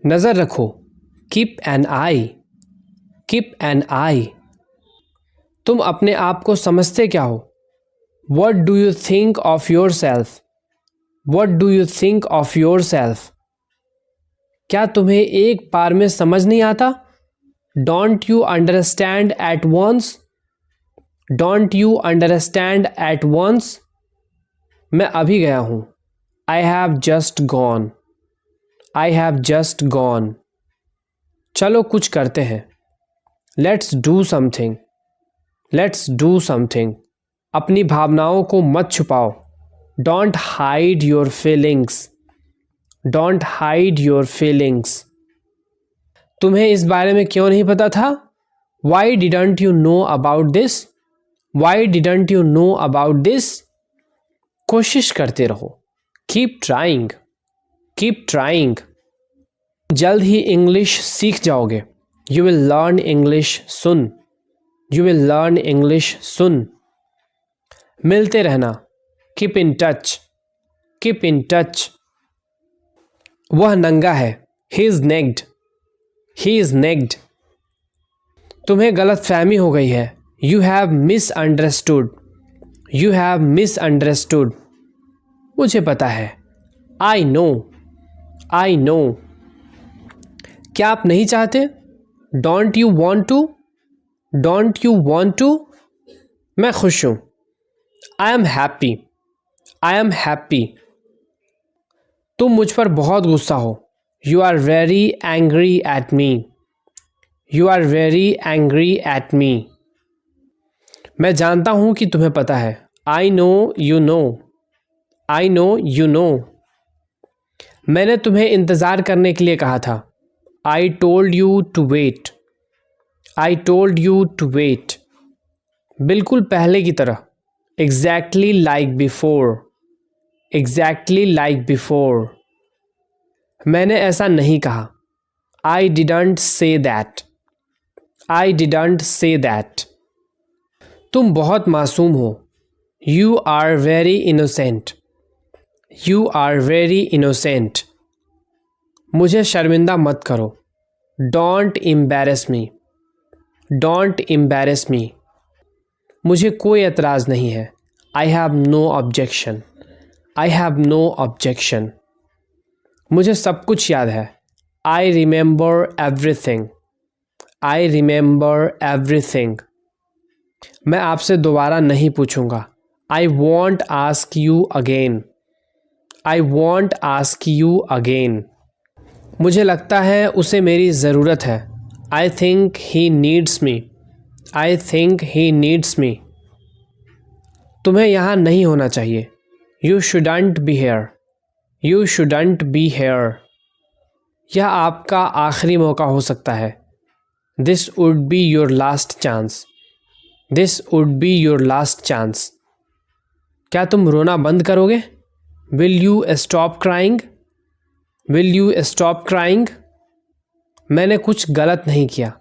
नज़र रखो, keep an eye, keep an eye. तुम अपने आप को समझते क्या हो? What do you think of yourself, what do you think of yourself. क्या तुम्हें एक बार में समझ नहीं आता? Don't you understand at once, don't you understand at once. मैं अभी गया हूँ, I have just gone, I have just gone. चलो कुछ करते हैं, let's do something, let's do something. अपनी भावनाओं को मत छुपाओ, don't hide your feelings, don't hide your feelings. तुम्हें इस बारे में क्यों नहीं पता था? Why didn't you know about this, why didn't you know about this. कोशिश करते रहो, कीप ट्राइंग, कीप ट्राइंग। जल्द ही इंग्लिश सीख जाओगे, you will learn English soon, you will learn English soon. मिलते रहना, keep in touch, keep in touch. वह नंगा है, he is naked, he is naked. तुम्हें गलत फहमी हो गई है, you have misunderstood, you have misunderstood. मुझे पता है, आई नो, आई नो। क्या आप नहीं चाहते? Don't you want to, don't you want to. मैं खुश हूं, I am happy, I am happy. तुम मुझ पर बहुत गुस्सा हो, you are very angry at me, you are very angry at me. मैं जानता हूं कि तुम्हें पता है, I know you know, I know you know. मैंने तुम्हें इंतज़ार करने के लिए कहा था, I told you to wait, I told you to wait. बिल्कुल पहले की तरह, exactly like before, exactly like before. मैंने ऐसा नहीं कहा, I didn't say that, I didn't say that. तुम बहुत मासूम हो, you are very innocent, you are very innocent. मुझे शर्मिंदा मत करो, don't embarrass me, don't embarrass me. मुझे कोई एतराज़ नहीं है, I have no objection, I have no objection. मुझे सब कुछ याद है, I remember everything, I remember everything. मैं आपसे दोबारा नहीं पूछूंगा, I want ask you again, I want ask you again. मुझे लगता है उसे मेरी ज़रूरत है, I think he needs me, I think he needs मी। तुम्हें यहाँ नहीं होना चाहिए, you shouldn't be here, you shouldn't be here. यह आपका आखिरी मौका हो सकता है, this would be your last chance, this would be your last chance. क्या तुम रोना बंद करोगे? Will you stop crying, will you stop crying. मैंने कुछ गलत नहीं किया,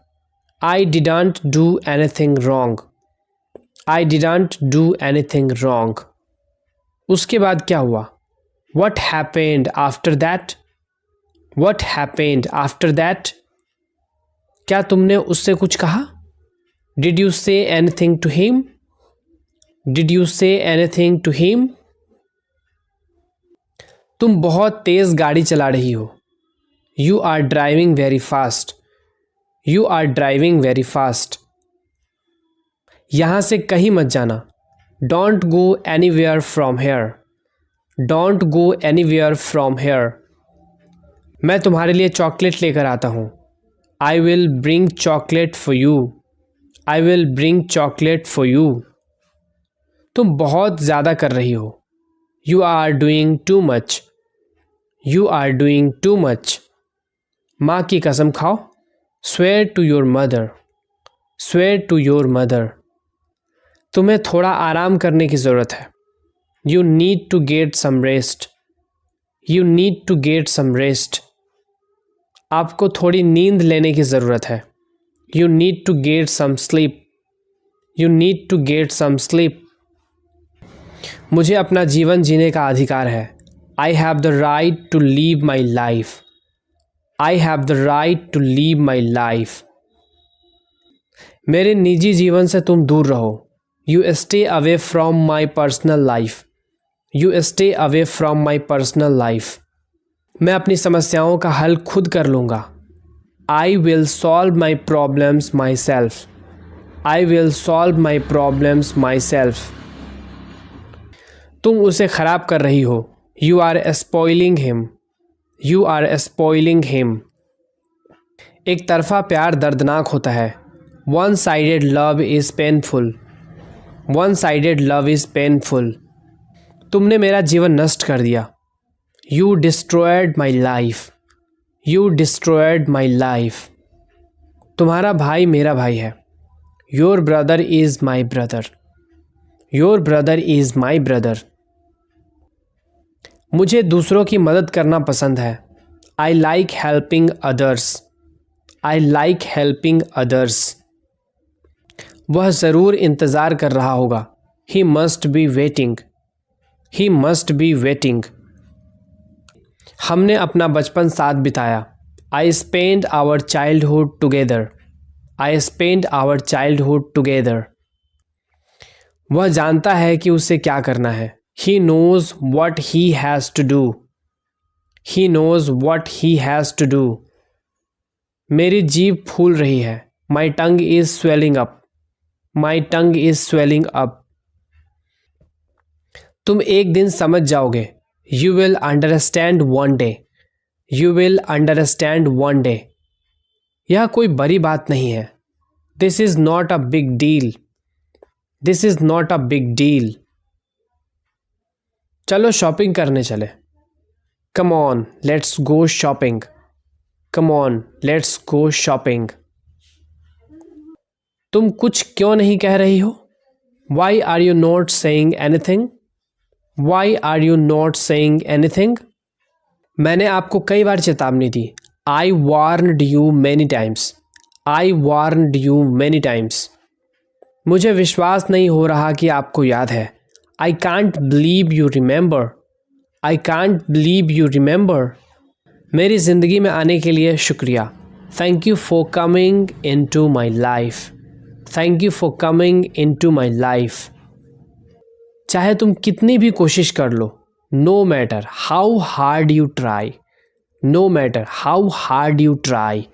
I didn't do anything wrong, I didn't do anything wrong. उसके बाद क्या हुआ? What happened after that, what happened after that. क्या तुमने उससे कुछ कहा? Did you say anything to him, did you say anything to him. तुम बहुत तेज़ गाड़ी चला रही हो, you are driving very fast, you are driving very fast. यहाँ से कहीं मत जाना, don't go anywhere from here, don't go anywhere from here. मैं तुम्हारे लिए चॉकलेट लेकर आता हूँ, I will bring chocolate for you, I will bring chocolate for you. तुम बहुत ज़्यादा कर रही हो, you are doing too much, you are doing too much. माँ की कसम खाओ, swear to your mother, swear to your mother. तुम्हें थोड़ा आराम करने की ज़रूरत है, you need to get some rest, you need to get some rest. आपको थोड़ी नींद लेने की ज़रूरत है, you need to get some sleep, you need to get some sleep. मुझे अपना जीवन जीने का अधिकार है, I have the right to live my life, I have the right to live my life. मेरे निजी जीवन से तुम दूर रहो. You stay away from my personal life. You stay away from my personal life. मैं अपनी समस्याओं का हल खुद कर लूँगा. I will solve my problems myself. I will solve my problems myself. तुम उसे ख़राब कर रही हो. You are spoiling him. You are spoiling him. एक तरफ़ा प्यार दर्दनाक होता है. One-sided love is painful. One-sided love is painful. तुमने मेरा जीवन नष्ट कर दिया. You destroyed my life. You destroyed my life. तुम्हारा भाई मेरा भाई है. Your brother is my brother. Your brother is my brother. मुझे दूसरों की मदद करना पसंद है. I like helping others. I like helping others. वह ज़रूर इंतज़ार कर रहा होगा. He must be waiting. He must be waiting. हमने अपना बचपन साथ बिताया. I spent our childhood together. I spent our childhood together. वह जानता है कि उसे क्या करना है. He knows what he has to do. He knows what he has to do. मेरी जीभ फूल रही है. My tongue is swelling up. My tongue is swelling up. तुम एक दिन समझ जाओगे. You will understand one day. You will understand one day. यह कोई बड़ी बात नहीं है. This is not a big deal. This is not a big deal. चलो शॉपिंग करने चले. Come on, let's go shopping. Come on, let's go shopping. तुम कुछ क्यों नहीं कह रही हो? Why are you not saying anything? Why are you not saying anything? मैंने आपको कई बार चेतावनी दी. I warned you many times. I warned you many times. मुझे विश्वास नहीं हो रहा कि आपको याद है. I can't believe you remember. I can't believe you remember. मेरी ज़िंदगी में आने के लिए शुक्रिया. Thank you for coming into my life. Thank you for coming into my life. चाहे तुम कितनी भी कोशिश कर लो. No matter how hard you try. No matter how hard you try.